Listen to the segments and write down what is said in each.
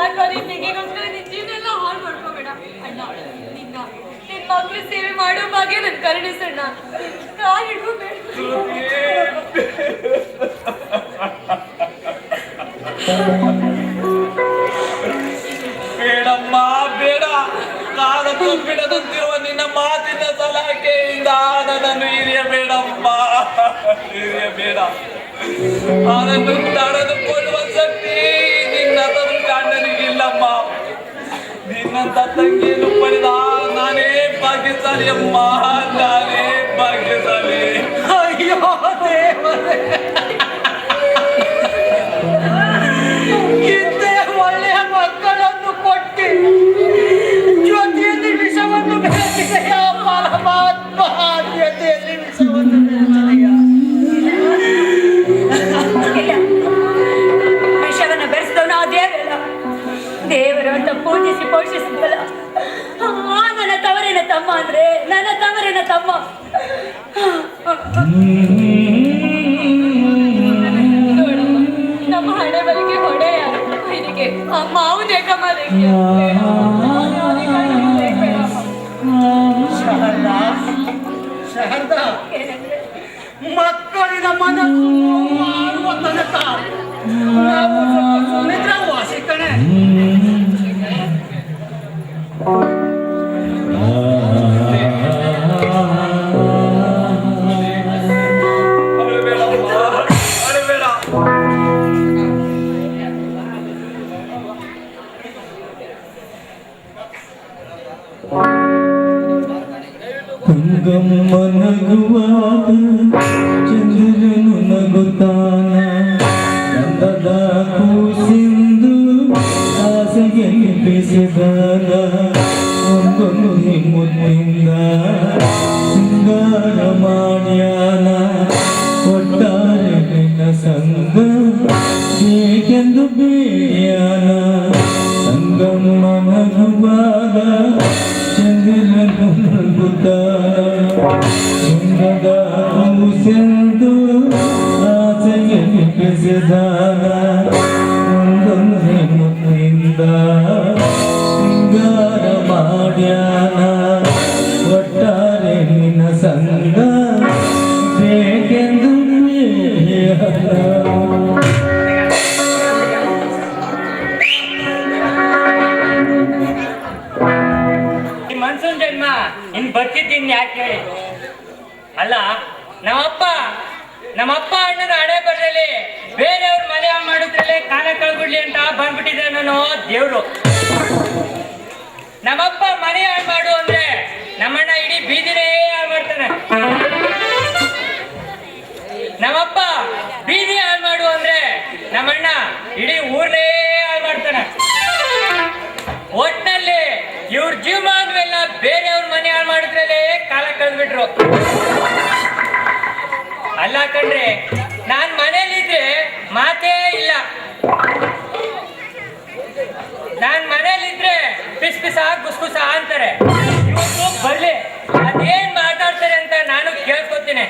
ಯಾಕಂದ್ರೆ ನಿನಗೋಸ್ಕರ ನಿನ್ ಜೀವನ ಹಾಳು ಮಾಡ್ಕೋಬೇಡ ಅಣ್ಣ. ನಿನ್ನ ನಿನ್ ಮಕ್ಳು ಸೇವೆ ಮಾಡೋ ಬಗ್ಗೆ ನನ್ ಕರುಣಿಸಣ್ಣ. ಕಾಲ್ ಹಿಡ್ಕೋಬೇಡ. ಬೇಡಮ್ಮ ಬೇಡ. ಕಾಲಕ್ಕೂ ಬಿಡದಂತಿರುವ ನಿನ್ನ ಮಾತಿನ ಸಲಹೆಯಿಂದ ನನ್ನನ್ನು ಹಿರಿಯಬೇಡಮ್ಮ, ಹಿರಿಯಬೇಡ. ಅದನ್ನು ತಡೆದುಕೊಳ್ಳುವ ಶಕ್ತಿ ನಿನ್ನ ಗಂಡನಿಗಿಲ್ಲಮ್ಮ. ನಿನ್ನಂತ ತಂಗಿಯನ್ನು ಪಡೆದ ನಾನೇ ಭಾಗ್ಯಶಾಲಿ ಅಮ್ಮ, ನಾನೇ ಭಾಗ್ಯಶಾಲಿ. ಅಯ್ಯೋ ದೇವರೇ, ಇಂತೆ ಒಳ್ಳೆಯ ಮಕ್ಕಳನ್ನು ಕೊಟ್ಟು ಜೊತೆಯಲ್ಲಿ ವಿಷವನ್ನು ಬೆಳೆಸಿದೆಯ ಪರಮಾತ್ಮ, ಜೊತೆಯಲ್ಲಿ ವಿಷವನ್ನು ಬೆಳೆಸಿದೆಯ. ವಿಷವನ್ನ ಬೆರೆಸಿದವನ ಆ ದೇವರಲ್ಲ, ದೇವರು ಅಂತ ಪೂಜಿಸಿ ಪೋಷಿಸಿದಲ್ಲ. ನನ್ನ ತವರಿನ ತಮ್ಮ ಅಂದ್ರೆ ನನ್ನ ತವರಿನ ತಮ್ಮ. ನಮ್ಮ ಹಣೆ ಬಲಿಗೆ ಹೊಡೆ ಯಾರು ಇದಕ್ಕೆ ಅಮ್ಮ ಅವನೇ ಕಮಲಿಗೆ ಶಾರದಾ, ಮಕ್ಕಳಿನ ಮನಸ್ಸು ಮಾಡುವ ತನಕ ನಾವು ಸುಮಿತ್ರ ವಾಸಿ ಕಣೆ. ಗಮ್ಮ ನಗುವಾಗ ಚಂದ್ರನು ನಗುತ್ತಾನ, ಗಂಧದ ಕೂಸಿಂದು ಆಸೆಗೆ ಬೆಸೆದಾನ, ಒಂದೊಂದು ಮುತ್ತಿಂದ ಸಿಂಗಾರ ಮಾಡ್ಯಾನ, ಒಟ್ಟಾರೆ ನಿನ್ನ ಸಂಗ ಏಕೆಂದು ಬೇಡ್ಯಾನ. ಸಂಗಮ್ಮ ನಗುವಾಗ ಚಂದ್ರನು ನಗುತ್ತಾನ, ಕೂಸೆಂದು ಆಸೆಗೆ ಬೆಸೆದಾನ, ಒಂದೊಂದೇ ಮುತ್ತಿಂದ ಸಿಂಗಾರ ಮಾಡ್ಯಾನ, ಒಟ್ಟಾರೆ ನಿನ್ನ ಸಂಗ ಬೇಕೆಂದು ಮನ್ಸೂನ್ ಜನ್ಮ ಇನ್ ಬರ್ತಿದ್ದೀನಿ ಯಾಕೆ ಹೇಳಿ. ಅಲ್ಲ, ನಮ್ಮಪ್ಪ ಅಣ್ಣನ ಹಣೆ ಬರಲಿ ಬೇರೆಯವ್ರ ಮನೆ ಹಾಳು ಮಾಡಿದ್ರಲ್ಲಿ ಕಾಲ ಕಳ್ಬಿಡ್ಲಿ ಅಂತ ಬಂದ್ಬಿಟ್ಟಿದ್ದೆ ನಾನು ದೇವ್ರು. ನಮ್ಮಪ್ಪ ಮನೆ ಹಾಳು ಮಾಡು ಅಂದ್ರೆ ನಮ್ಮಣ್ಣ ಇಡೀ ಬೀದಿನೇ ಹಾಳು ಮಾಡ್ತಾನೆ. ನಮ್ಮಪ್ಪ ಬೀದಿ ಹಾಳು ಮಾಡು ಅಂದ್ರೆ ನಮ್ಮಣ್ಣ ಇಡೀ ಊರ್ನೇ ಹಾಳು ಮಾಡ್ತಾನೆ. ಒಟ್ನಲ್ಲಿ ಇವ್ರ ಜೀವಮಾನವೆಲ್ಲ ಬೇರೆಯವ್ರ ಮನೆ ಹಾಳು ಮಾಡಿದ್ರಲ್ಲೇ ಕಾಲ ಕಳೆದ್ಬಿಟ್ರು. ಅಲ್ಲ ಕಣ್ರಿ, ನಾನ್ ಮನೇಲಿದ್ರೆ ಮಾತೇ ಇಲ್ಲ. ನಾನ್ ಮನೇಲಿದ್ರೆ ಪಿಸ್ ಪಿಸ ಗುಸ್ಗುಸ ಅಂತಾರೆ. ಇವತ್ತು ಬರ್ಲಿ ಅದೇನ್ ಮಾತಾಡ್ತಾರೆ ಅಂತ ನಾನು ಕೇಳ್ಕೊತೀನಿ.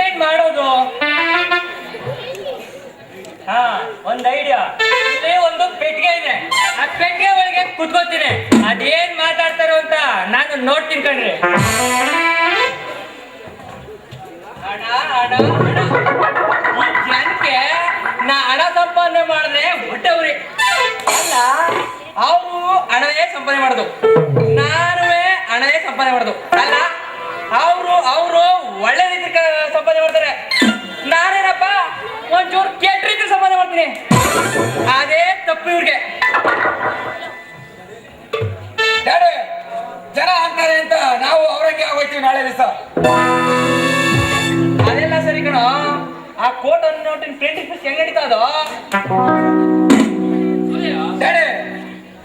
ಏನ್ ಮಾಡೋದು? ಹಾ, ಒಂದ್ ಐಡಿಯಾ. ಇಲ್ಲಿ ಒಂದು ಪೆಟ್ಟಿಗೆ ಇದೆ, ಆ ಪೆಟ್ಟಿಗೆ ಒಳಗೆ ಕುತ್ಕೋತೀನಿ. ಅದೇನ್ ಮಾತಾಡ್ತಾರೋ ಅಂತ ನಾನು ನೋಡ್ತೀನಿ ಕಣ್ರಿ. ಈ ಜನಕ್ಕೆ ನಾ ಹಣ ಸಂಪಾದನೆ ಮಾಡಿದ್ರೆ ಹೊಟ್ಟೆವ್ರಿ. ಅಲ್ಲ, ಅವರು ಹಣವೇ ಸಂಪಾದನೆ ಮಾಡೋದು, ನಾನುವೇ ಹಣವೇ ಸಂಪಾದನೆ ಮಾಡೋದು. ಅಲ್ಲ, ಅವರು ಒಳ್ಳೆ ರೀತಿ ಸಂಪಾದನೆ ಮಾಡ್ತಾರೆ, ನಾನೇನಪ್ಪ ಒಂಚೂರು ಕೆಟ್ಟ ರೀತಿ ಸಂಪಾದನೆ ಮಾಡ್ತೀನಿ. ಅದೇ ತಪ್ಪು ಇವ್ರಿಗೆ. ಜನ ಅಂತಾರೆ ಅಂತ ನಾವು ಅವ್ರಂಗೆ ಆಗೋಯ್ತೀವಿ ನಾಳೆ ದಿವಸ. ಅದೆಲ್ಲ ಸರಿ ಕಣೋ. ಆ ಕೋಟ್ ಅನ್ನು ನೋಟಿನ ಪ್ರಿಂಟಿಂಗ್ ಫೀಸ್ ಹೆಂಗ್ ನಡೀತಾ ಅದು?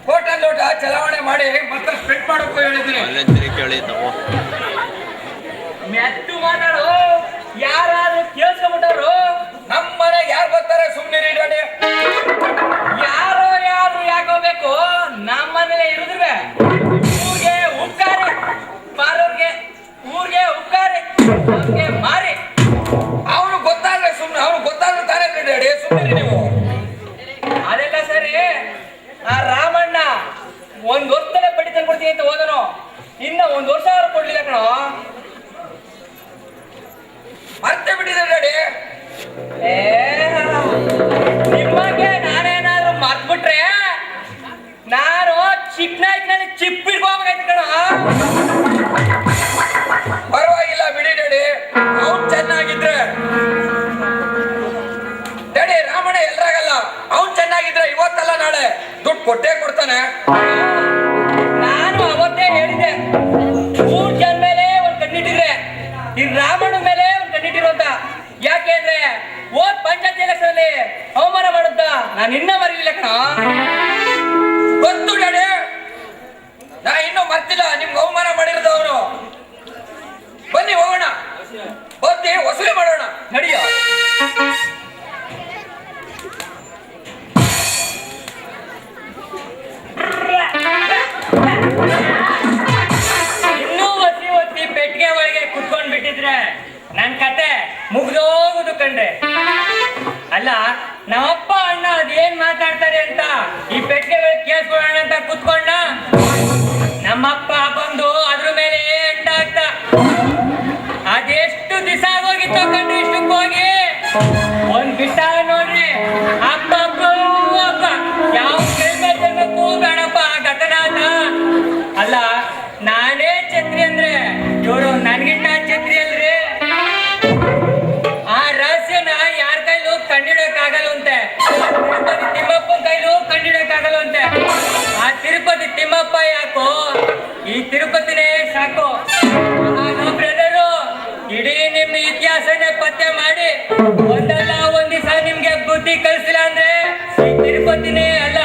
ಕೋಟ ಲೋಟ ಚಲಾವಣೆ ಮಾಡಿ ಮತ್ತೆ ಸ್ಪ್ರಿಂಟ್ ಮಾಡೋಕ್ಕೂ ಹೇಳಿದ್ದೀನಿ. ಮೆತ್ತು ಮಾತಾಡು. ಯಾರು ಕೇಳಿಸ್ಕೊಂಡ್ಬಿಟ್ಟವ್ರು? ನಮ್ಮ ಮನೆಗೆ ಯಾರು ಬರ್ತಾರೆ ಸುಮ್ಮನೆ ಇಡೋಡಿ. ಯಾರು ಯಾಕೋಬೇಕು? ನಮ್ಮ ಮನೇಲೆ ಇರುದ್ರೆ ಊರಿಗೆ ಉಪ್ಕಾರಿ ಮಾರೋರ್ಗೆ, ಊರಿಗೆ ಉಪ್ಕಾರಿ ಮಾರಿ. ಅವನು ಗೊತ್ತಾದ್ರೆ ಸುಮ್ಮನೆ, ಅವನು ಗೊತ್ತಾದ್ರೆ ತಾನೇ ರೆಡಿ ಸುಮ್ಮನೆ ನೀವು. ಅದೆಲ್ಲ ಸರಿ. ಆ ರಾಮಣ್ಣ 1 ವರ್ಷದಲ್ಲೇ ಬಡ್ಡಿ ತಂದ್ಕೊಡ್ತೀನಿ ಅಂತ ಹೋದನು, ಇನ್ನ 1 ವರ್ಷ ಆದ್ರೂ ಕೊಡ್ಲಿಲ್ಲ ಕಣೋ. ಮರ್ತೆ ಬಿಟ್ಟಿದೆ ಡ್ಯಾಡಿ. ನಿಮಗೆ ನಾನೇನಾದ್ರೂ ಮರ್ತ್ಬಿಟ್ರೆ ನಾನು ಚಿಕ್ಕ ನಾಯ್ಕಿನಲ್ಲಿ ಚಿಪ್ ಹಿಡ್ಕೋಬೇಕಾಯ್ತು ಕಣ. ಪರವಾಗಿಲ್ಲ ಬಿಡಿ ಡ್ಯಾಡಿ, ಅವ್ನು ಚೆನ್ನಾಗಿದ್ರೆ. ಡ್ಯಾಡಿ, ರಾಮಣ್ಣ ಎಲ್ರಾಗಲ್ಲ, ಅವ್ನು ಚೆನ್ನಾಗಿದ್ರೆ ಇವತ್ತಲ್ಲ ನಾಳೆ ದುಡ್ಡು ಕೊಟ್ಟೇ ಕೊಡ್ತಾನೆ. ನಾನು ಅವತ್ತೇ ಹೇಳಿದೆ, 3 ಜನ ಮೇಲೆ ಒಂದು ಕಣ್ಣಿಟ್ಟಿದ್ರೆ ಈ ರಾಮಣ್ಣ ಮೇಲೆ ಒಂದು ಕಣ್ಣಿಟ್ಟಿರು ಅಂತ. ಯಾಕೆ ಅಂದ್ರೆ ಹೋದ್ ಪಂಚಾಯತ್ ಎಲೆಕ್ಷನ್ ಅಲ್ಲಿ ಅವಮಾನ ಮಾಡುತ್ತ ನಾನು ಇನ್ನ ಮರಿಲಿಲ್ಲ ಕಣ. ಗೊತ್ತು ಡ್ಯಾಡಿ, ನಾ ಇನ್ನೂ ಮರ್ತಿಲ್ಲ ನಿಮ್ಗೆ ಅವಮಾನ ಮಾಡಿರೋದು ಅವನು. ಬನ್ನಿ ಹೋಗೋಣ, ಬನ್ನಿ ವಸೂಲಿ ಮಾಡೋಣ. ನಡಿಯೋ. ಇನ್ನೂ ಒತ್ತಿ ಪೆಟ್ಟಿಗೆ ಒಳಗೆ ಕುತ್ಕೊಂಡ್ ಬಿಟ್ಟಿದ್ರೆ ನನ್ ಕತೆ ಮುಗ್ದೋಗುದು ಕಂಡ್ರೆ. ಅಲ್ಲ, ನಮ್ಮಪ್ಪ ಅಣ್ಣ ಅದೇನ್ ಮಾತಾಡ್ತಾರೆ ಅಂತ ಈ ಪೆಟ್ಟಿಗೆ ಒಳಗೆ ಕೇಳಿಸ್ಕೊಳ್ಳೋಣ ಅಂತ ಕುತ್ಕೊಂಡ. ನಮ್ಮಪ್ಪ ಬಂದು ಅದ್ರ ಮೇಲೆ ಎಂಟ ಆಗ್ತ. ಅದೆಷ್ಟು ದಿವಸ ಆಗೋಗಿತ್ತು ಕಂಡ್ರೆ ಇಷ್ಟಕ್ಕೆ ಹೋಗಿ ಒಂದ್ ಬಿಟ್ಟ ನೋಡ್ರಿ. ಅಪ್ಪ ಅಪ್ಪ ಯಾವ ಕೇಳ್ಬೇಕು ಬೇಡಪ್ಪ ಘಟನಾಥ. ಅಲ್ಲ, ನಾನೇ ಛತ್ರಿ ಅಂದ್ರೆ ಇವರು ನನ್ಗಿಂತ ಛತ್ರಿ ಅಲ್ರಿ. ಆ ರಹಸ್ಯನ ಯಾರ ಕೈಲೂ ಕಂಡಿಡಕ್ಕಾಗಲ್ವಂತೆ. ತಿರುಪತಿ ತಿಮ್ಮಪ್ಪನ ಕೈಲೂ ಕಂಡಿಡಕ್ಕಾಗಲ್ವಂತೆ. ಆ ತಿರುಪತಿ ತಿಮ್ಮಪ್ಪ ಯಾಕೋ, ಈ ತಿರುಪತಿನೇ ಸಾಕು. ಬ್ರದರು, ಇಡೀ ನಿಮ್ ಇತಿಹಾಸನೇ ಪತ್ತೆ ಮಾಡಿ ಒಂದಲ್ಲ ಒಂದ್ ದಿವಸ ನಿಮ್ಗೆ ಬುದ್ಧಿ ಕಲಿಸಿಲ್ಲ ಅಂದ್ರೆ ಈ ತಿರುಪತಿನೇ ಅಲ್ಲ.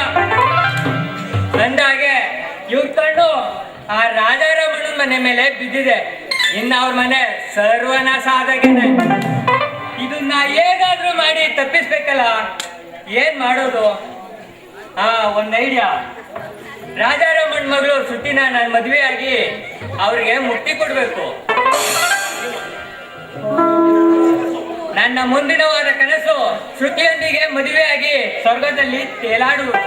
ಅಂದಾಗೆ ಇವ್ರ ಕಣ್ಣು ಆ ರಾಜಾರಾಮಣ್ಣನ ಮನೆ ಮೇಲೆ ಬಿದ್ದಿದೆ. ಇನ್ನ ಅವ್ರ ಮನೆ ಸರ್ವನಾಶ ಆದಾಗೇನೆ. ಇದನ್ನ ಹೇಗಾದ್ರೂ ಮಾಡಿ ತಪ್ಪಿಸ್ಬೇಕಲ್ಲ, ಏನ್ ಮಾಡೋದು? ಒಂದ್ ಐಡಿಯಾ. ರಾಜಾರಾಮಣ್ಣ ಮಗಳು ಸುಟ್ಟಿನ ನಾನು ಮದ್ವೆ ಆಗಿ ಅವ್ರಿಗೆ ಮುಕ್ತಿ ಕೊಡ್ಬೇಕು. ನನ್ನ ಮುಂದಿನವಾದ ಕನಸು ಶ್ರುತಿಯೊಂದಿಗೆ ಮದುವೆಯಾಗಿ ಸ್ವರ್ಗದಲ್ಲಿ ತೇಲಾಡುವುದು.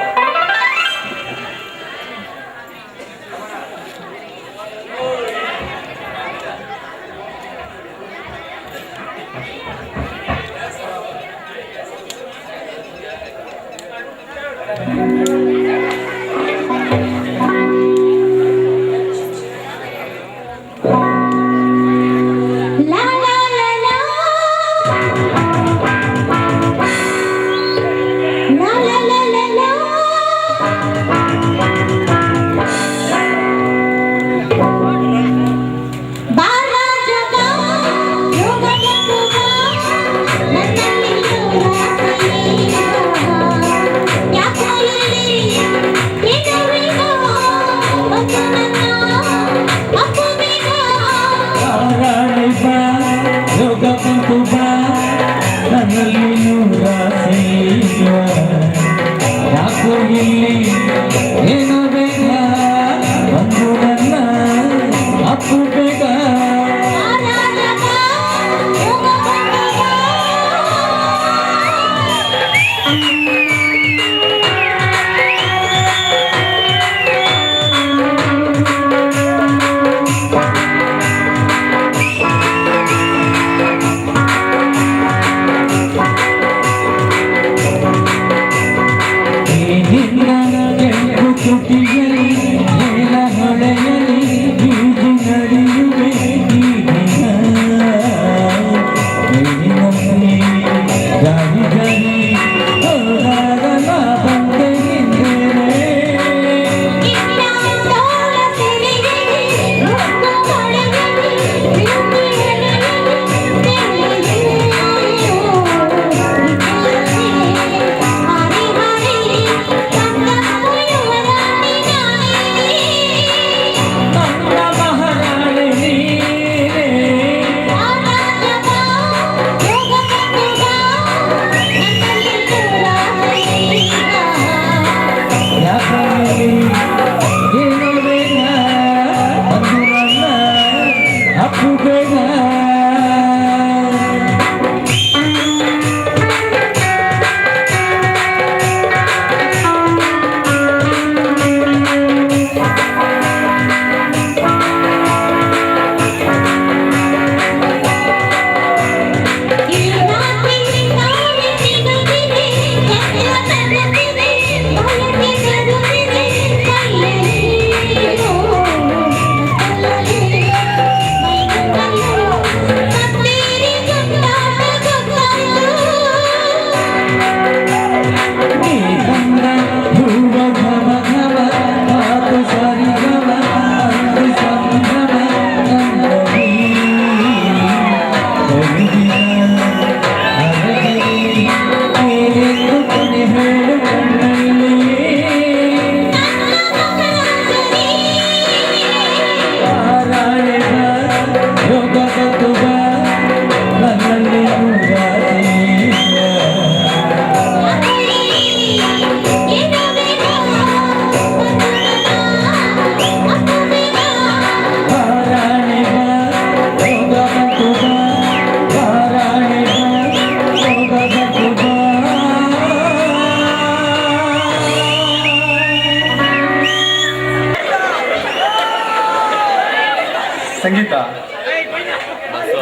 ಸಂಗೀತ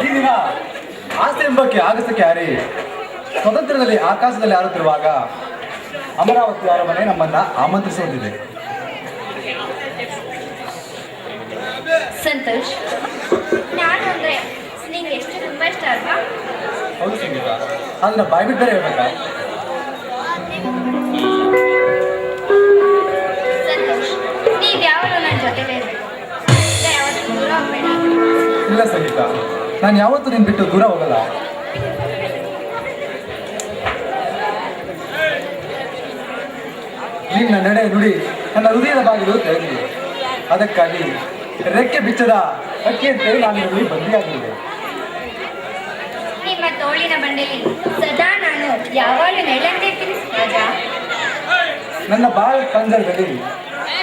ಈ ದಿನ ಆಸೆ ಎಂಬಕ್ಕೆ ಆಗಸಕ್ಕೆ ಹಾರಿ ಸ್ವತಂತ್ರದಲ್ಲಿ ಆಕಾಶದಲ್ಲಿ ಹಾರುತ್ತಿರುವಾಗ ಅಮರಾವತಿ ಅರಮನೆ ನಮ್ಮನ್ನ ಆಮಂತ್ರಿಸುವಂತಿದೆ. ಸಂತೋಷ್, ನಾನು ಅಂದ್ರೆ ನಿಂಗೆ ಎಷ್ಟು ತುಂಬಾ ಇಷ್ಟ ಅಲ್ವಾ? ಹೌದು ಸಂಗೀತ, ಅದನ್ನ ಬಾಯ್ಬಿಟ್ಟು ಬೇರೆ ಹೇಳ್ಬೇಕಾ? ಸಂತೋಷ್, ನೀವ್ ಯಾವಾಗಲೂ ನನ್ನ ಜೊತೆಲೇ ಇರ್ಬೇಕು. ಯಾವತ್ತೂ ದೂರ ಹೋಗ್ಬೇಡ. ಇಲ್ಲ ಸಂಗೀತ, ನಾನು ಯಾವತ್ತೂ ನಿನ್ ಬಿಟ್ಟು ದೂರ ಹೋಗಲ್ಲ. ನಿನ್ನ ನಡೆ ನುಡಿ ನನ್ನ ಹೃದಯದ ಬಾಗಿಲು ತೆರೆದಿದೆ. ಅದಕ್ಕಾಗಿ ರೆಕ್ಕೆ ಬಿಚ್ಚದ ಅಕ್ಕಿಯಂತೆ ನಾನು ಇಲ್ಲಿ ಬಂದಿಯಾಗಿದೆ. ನಿಮ್ಮ ತೋಳಿನ ಬಂಡೆಲಿ ಸದಾ ನಾನು ಯಾವಾಗಲೂ ನೆಲೆಂದಿರ್ತೀನಿ ರಾಜ. ನನ್ನ ಬಾಳ ಪಂಜರದಲ್ಲಿ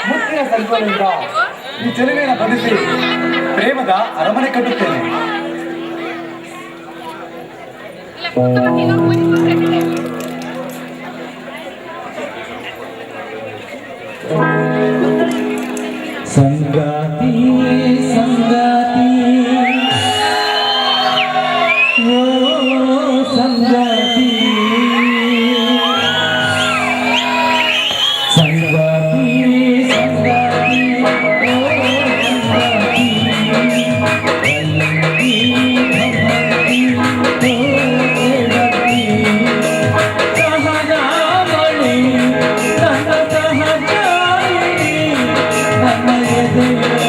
ಮುತ್ತಿನ ಸಂಕೋಲೆಯಿಂದ ಈ ಚೆಲುವೆಯನ್ನು ಬಂಧಿಸಿ ಪ್ರೇಮದ ಅರಮನೆ ಕಟ್ಟುತ್ತೇನೆ. ಸಂಗಾತಿ ಸಂಗಾತಿ ಓ ಸಂಗಾತಿ ಸಂಗಾತಿ ಸಂಗಾತಿ ಓ ಸಂಗಾತಿ ಕಲ್ಲಂಗಿ ಭಂಗಿ ಓ ದೇವತಿ ಸಹಜಾಮಣಿ ನನ್ನ ಸಹಜಾಯಿನಿ ನನ್ನ ಎದೆಯ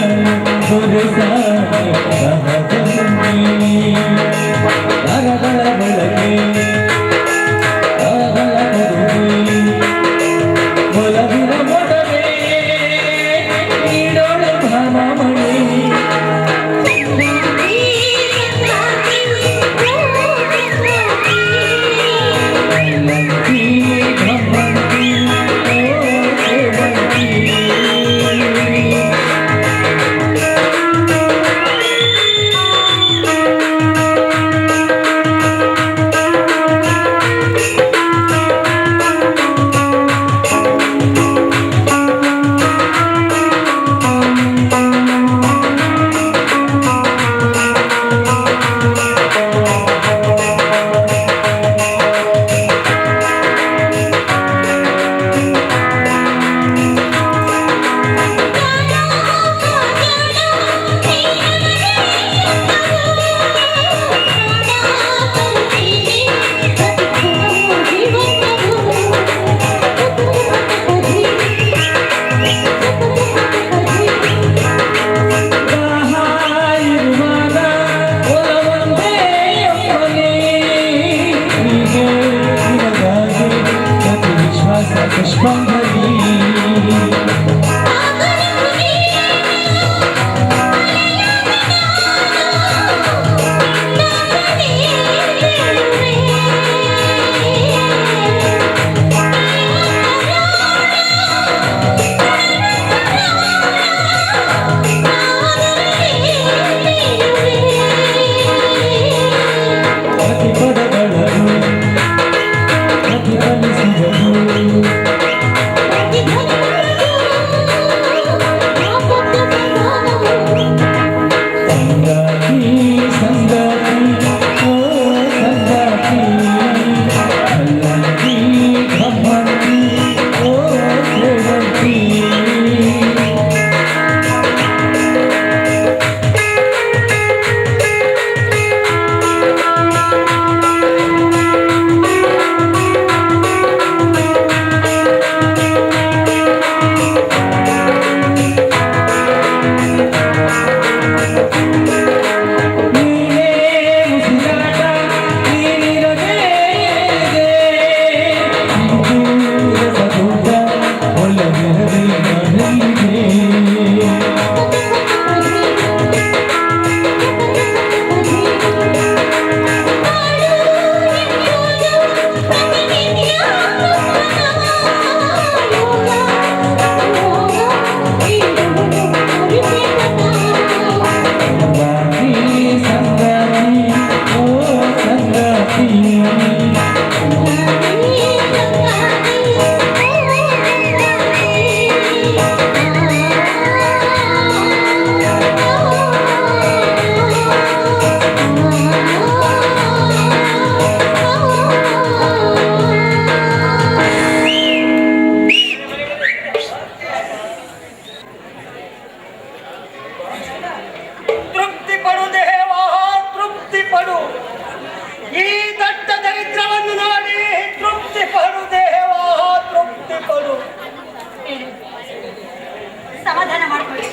ಸಮಾಧಾನ ಮಾಡ್ಕೊಳ್ಳಿ.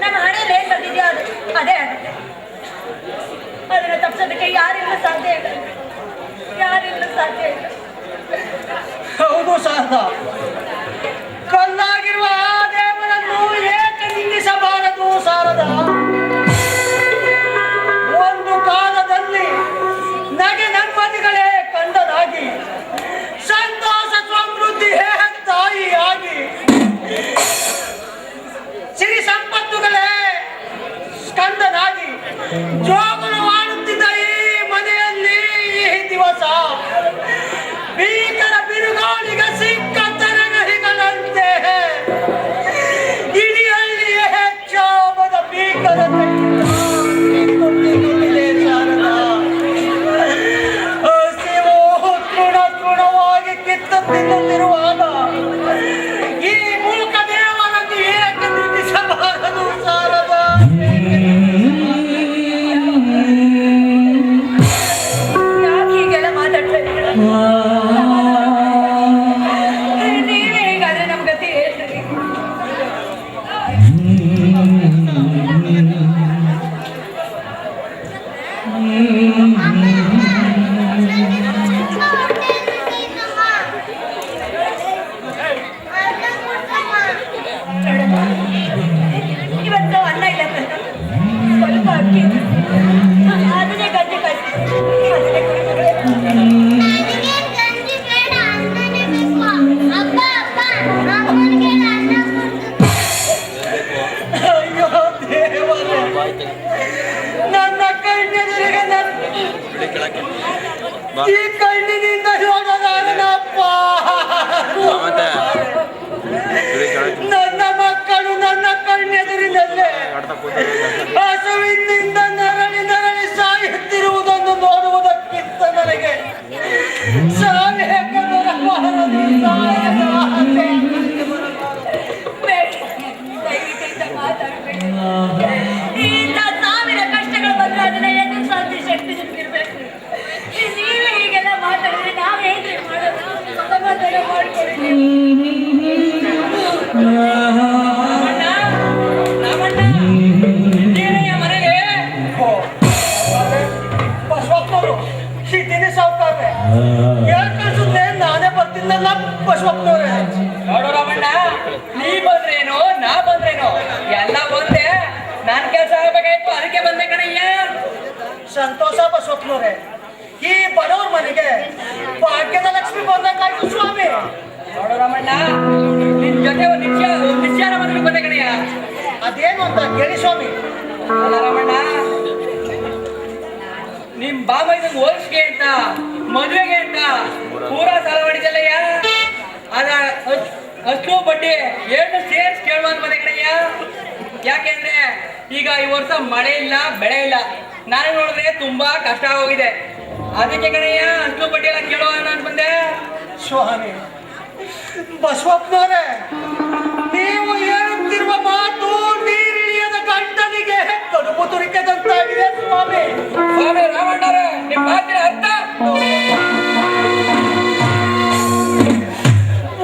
ನಮ್ಮ ಹಣೆಯಲ್ಲಿ ಏನ್ ಬಂದಿದೆಯೋ ಅದು ಅದೇ ಆಗುತ್ತೆ. ಅದನ್ನು ತಪ್ಪಿಸೋದಕ್ಕೆ ಯಾರಿಂದಲೂ ಸಾಧ್ಯ ಇಲ್ಲ, ಯಾರಿಂದಲೂ ಸಾಧ್ಯ ಇಲ್ಲ. ಹೌದು ಶಾರದಾ, ಕಲ್ಲಾಗಿರುವ ಆ ದೇವರನ್ನು ಏಕೆ ನಿಲ್ಲಿಸಬಾರದು ಶಾರದಾ? ಒಂದು ಕಾಲದಲ್ಲಿ ನಗೆ ನೆಮ್ಮದಿಗಳೇ ಕಂಡನಾಗಿ, ಸಂತೋಷ ಸಮೃದ್ಧಿ ತಾಯಿಯಾಗಿ, ಸಿರಿ ಸಂಪತ್ತುಗಳೇ ಸ್ಕಂದನಾಗಿ ಜೋಗುಳವಾಡುತ್ತಿದ್ದ ಈ ಮನೆಯಲ್ಲಿ ಈ ದಿವಸ ಭೀಕರ ಬಿರುಗಾಳಿಗೆ ಸಿಕ್ಕ ತರಗರಿಗಳಂತೆ ಇಡೀ ಹಳ್ಳಿಯ ಹೆಚ್ಚಾಮದ ಭೀಕರತೆಯಿಂದ ಕುಂದಿದೆ ಶಾರದಾ. ಹಸಿವು ತೃಣವಾಗಿ ಕಿತ್ತು ತಿನ್ನುತ್ತಿರುವಾಗ ಈ ಮೂಕ ದೇವರನ್ನು ಏಕೆ ನಿಲ್ಲಿಸಬಾರದು ಶಾರದಾ? ಯಾಕೆ ಹೀಗೆಲ್ಲ ಮಾತಾಡ್ತಾ ಇದ್ದೀರಾ? ನೀವೇ ಹೇಗಾದ್ರೆ ನಮ್ ಗತಿ ಹೇಳ್ತೀರಿ. ಇವತ್ತು ಅನ್ನ ಇಲ್ಲ ಕಣೋ. ಸ್ವಲ್ಪ ಅಕ್ಕಿ ಅದನ್ನೇ ಗಂಜಿ ಕಾಯ್ತು, ಅದನ್ನೇ ಕುಡಿ ಮಗಳೇ. ನನಗೆ ಗಂಜಿ ಬೇಡ, ಅನ್ನನೇ ಬೇಕು. ಅಪ್ಪ ಅಪ್ಪ ಅಮ್ಮನಿಗೆ ಅನ್ನ ಕೊಡು. ಅಯ್ಯೋ ದೇವರೇ, ನನ್ನ ಕಣ್ಣೆದುರಿಗೆ ಈ ಕಣ್ಣಿನಿಂದ ನೋಡಲಾರನಪ್ಪ. ನನ್ನ ಮಕ್ಕಳು ನನ್ನ ಕಣ್ಣೆದುರಿನಲ್ಲೇ ಹಸುವಿನಿಂದ ನರಳಿ ಸಾಯುತ್ತಿರುವುದನ್ನು ನೋಡುವುದಕ್ಕಿಂತ ನನಗೆ ಸಾಯಕ್ಕೆ ಬರಬಾರದು, ಸಾಯದ ಆಸೆ ನನಗೆ ಬರಬಾರದು. ದಯವಿಟ್ಟು ಇಂಥ ಮಾತಾಡ್ಬೇಡಿ. ಇಂಥ ಸಾವಿರ ಕಷ್ಟಗಳು ಬಂದ್ರೆ ಅದನ್ನ ಎದುರಿಸುವಂತ ಶಕ್ತಿ ನಿಮ್ಗಿರ್ಬೇಕು. ನೀವೇ ಹೀಗೆಲ್ಲ ಮಾತಾಡಿದ್ರೆ ನಾವ್ ಹೇಗೆ ಮಾಡೋದು? ಸಮಾಧಾನ ಮಾಡ್ಕೊಳ್ಳಿ ನೀವು. ಮನೆಗೆ ಬಸವಪ್ಪನವರು ಸಿಟಿನೇ ಸಾವುಕಾರ್ರೆ ಹೇಳ್ಕಳ್ಸುತ್ತೆ, ನಾನೇ ಬರ್ತಿದ್ದಲ್ಲ ಬಸವಪ್ಪನವ್ರೆ. ನೋಡು ರಾಮಣ್ಣ, ನೀ ಬಂದ್ರೇನು ನಾ ಬಂದ್ರೇನು ಎಲ್ಲ ಒಂದೇ. ನಾನ್ ಕೆಲಸ ಆಗ್ಬೇಕಾಯ್ತು, ಅದಕ್ಕೆ ಬಂದೆ ಕಣಯ್ಯ. ಸಂತೋಷ ಬಸವಪ್ಪನವ್ರೆ, ಈ ಬಡವ್ರ ಮನೆಗೆ ಭಾಗ್ಯದ ಲಕ್ಷ್ಮಿ ಬಂದಂಗಾಯ್ತು ಸ್ವಾಮಿ. ನೋಡು ರಾಮಣ್ಣ, ನಿನ್ ಜೊತೆ ಒಂದು ನಿಶ್ಚಾರ ಮದುವೆ ಬಂದೆ ಕಣಯ್ಯ. ಅದೇನು ಅಂತ ಕೇಳಿ ಸ್ವಾಮಿ. ಅಲ್ಲ ರಾಮಣ್ಣ, ನಿಮ್ ಬಾಮೈದಂಗ್ ಹೋಲ್ಸ್ಗೆ ಅಂತ ಮದುವೆಗೆ ಅಂತ ಪೂರಾ ಸಾಲ ಮಾಡಿದ್ದಲ್ಲಯ್ಯ. ಅದ ಅಷ್ಟು ಬಡ್ಡಿ ಎರಡು ಸೇರ್ಸ್ ಕೇಳುವಂತ ಬಂದೆ ಕಣಯ್ಯ. ಯಾಕೆಂದ್ರೆ ಈಗ ಈ ವರ್ಷ ಮಳೆ ಇಲ್ಲ, ಬೆಳೆ ಇಲ್ಲ. ನಾನು ನೋಡಿದ್ರೆ ತುಂಬಾ ಕಷ್ಟ ಆಗೋಗಿದೆ. ಅದಕ್ಕೆ ಕಣಯ್ಯ ಅಷ್ಟು ಬಡ್ಡಿ ಎಲ್ಲ ಕೇಳುವ ನಾನು ಬಂದೆ. ಸ್ವಾಮಿ ಬಸವಪ್ಪನವ್ರೆ, ನೀವು ಹೇಳುತ್ತಿರುವ ಮಾತು ನೀರಿಳಿಯದ ಗಂಟನಿಗೆ ಕಡುಬು ತುರಿಕೆದಂತಾಗಿದೆ ಸ್ವಾಮಿ. ಸ್ವಾಮಿ ರಾಮಣ್ಣರೇ, ನಿಮ್ ಮಾತಿನ ಅರ್ಥ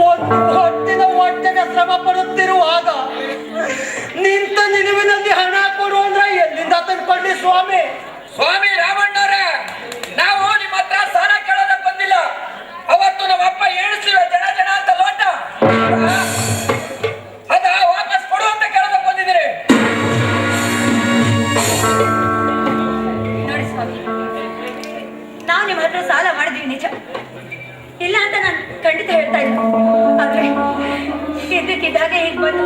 ಒಂದು ಹೊಟ್ಟೆಗೆ ಶ್ರಮ ಪಡುತ್ತಿರುವಾಗ ನಿಂತ ನಿಲುವಿನಲ್ಲಿ ಹಣ ಕೊಡು ಅಂದ್ರೆ ಎಲ್ಲಿಂದ ತಂದ್ಕೊಳ್ಳಿ ಸ್ವಾಮಿ? ಸ್ವಾಮಿ ರಾಮಣ್ಣವ್ರೆ, ನಾವು ನಿಮ್ಮ ಹತ್ರ ಸಾಲ ಕೇಳೋದಕ್ಕೆ ಬಂದಿಲ್ಲ. ಅವತ್ತು ನಮ್ಮ ಅಪ್ಪ ಎಣಿಸಿರುವ ಜನ ಅಂತ ಲೋಟ ಅದ ವಾಪಸ್ ಕೊಡು ಅಂತ ಕೇಳೋದಕ್ಕೆ ಬಂದಿದ್ದೀರಿ. ನೋಡಿ ಸ್ವಾಮಿ, ನಾವು ನಿಮ್ಮ ಹತ್ರ ಸಾಲ ಮಾಡಿದೀವಿ ನಿಜ, ಇಲ್ಲ ಅಂತ ನಾನು ಖಂಡಿತ ಹೇಳ್ತಾ ಇಲ್ಲ. ಆದ್ರೆ ಇದ್ದಕ್ಕಿದ್ದಾಗೆ ಈಗ ಬಂದು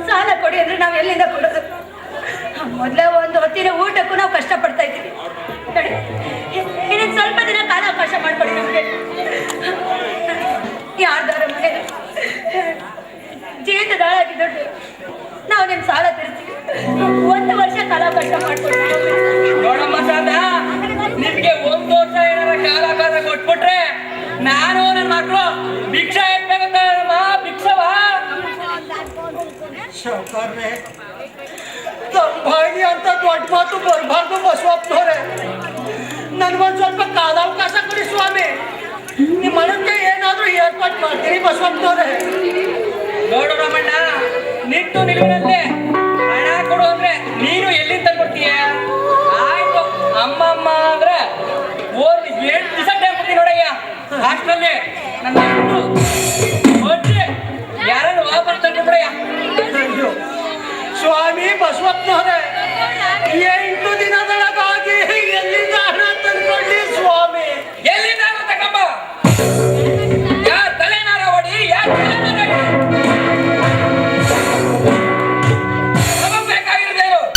ಸಾಲ ಕೊಡಿ ಅಂದ್ರೆ ನಾವ್ ಎಲ್ಲಿಂದ ಕೊಡೋದು? ಮೊದಲೇ ಒಂದು ಹೊತ್ತಿನ ಊಟಕ್ಕೂ ನಾವು ಕಷ್ಟ ಪಡ್ತಾ ಇದ್ದೀವಿ. ನೋಡಿ, ಇನ್ನೊಂದು ಸ್ವಲ್ಪ ದಿನ ಕಾಲಾವಕಾಶ ಮಾಡ್ಕೊಡಿ ನಮ್ಗೆ. ಯಾರ್ದಾರ ಮನೆ ಜೀವಿತದ ಹಾಳಾಗಿ ದುಡ್ಡು ನಾವು ನಿಮ್ ಸಾಲ ತೀರಿಸ್ತೀವಿ. ಒಂದು ವರ್ಷ ಕಾಲಾವಕಾಶ ಮಾಡ್ಕೊಡಿ. ನೋಡಮ್ಮ ಸಾದ, ನಿಮ್ಗೆ ಒಂದು ವರ್ಷ ಏನಾರ ಕಾಲಾವಕಾಶ ಕೊಟ್ಬಿಟ್ರೆ ನಾನು ನನ್ನ ಮಕ್ಕಳು ಭಿಕ್ಷಾ ಎತ್ತಬೇಕಂತ ಭಿಕ್ಷವ. ಸಾವುಕಾರ್ರೆ, ತಂಬಾಯಿ ಅಂತ ದೊಡ್ಡ ಮಾತು ಬರಬಾರ್ದು ಬಸವಪ್ಪನವ್ರೆ. ನನ್ಗೊಂದು ಸ್ವಲ್ಪ ಕಾಲಾವಕಾಶ ಕೊಡಿ ಸ್ವಾಮಿ. ನಿಮ್ಮ ಮನಕ್ಕೆ ಏನಾದ್ರೂ ಏರ್ಪಾಟ್ ಮಾಡ್ತೀನಿ ಬಸವಪ್ಪನವ್ರೆ. ನೋಡು ರಮಣ್ಣ, ನಿಂತು ನಿಲುವಿನಲ್ಲೇ ಹಣ ಕೊಡು ಅಂದ್ರೆ ನೀನು ಎಲ್ಲಿಂದ ತಂದ್ಕೊಡ್ತೀಯ? ಆಯ್ತು ಅಮ್ಮ ಅಂದ್ರೆ ಓರ್ 7 ದಿವಸ ಟೈಮ್ ಕೊಡ್ತೀನಿ ನೋಡಯ್ಯ. ಅಷ್ಟರಲ್ಲಿ ನನ್ನ ಹೊಟ್ಟೆ ಯಾರನ್ನು ವಾಪಸ್ ತಂದ್ಕೊಡ್ಬಿಡಯ್ಯ. ಅಯ್ಯೋ, ಸ್ವಾಮಿ ಬಸವಪ್ಪನವರೇ,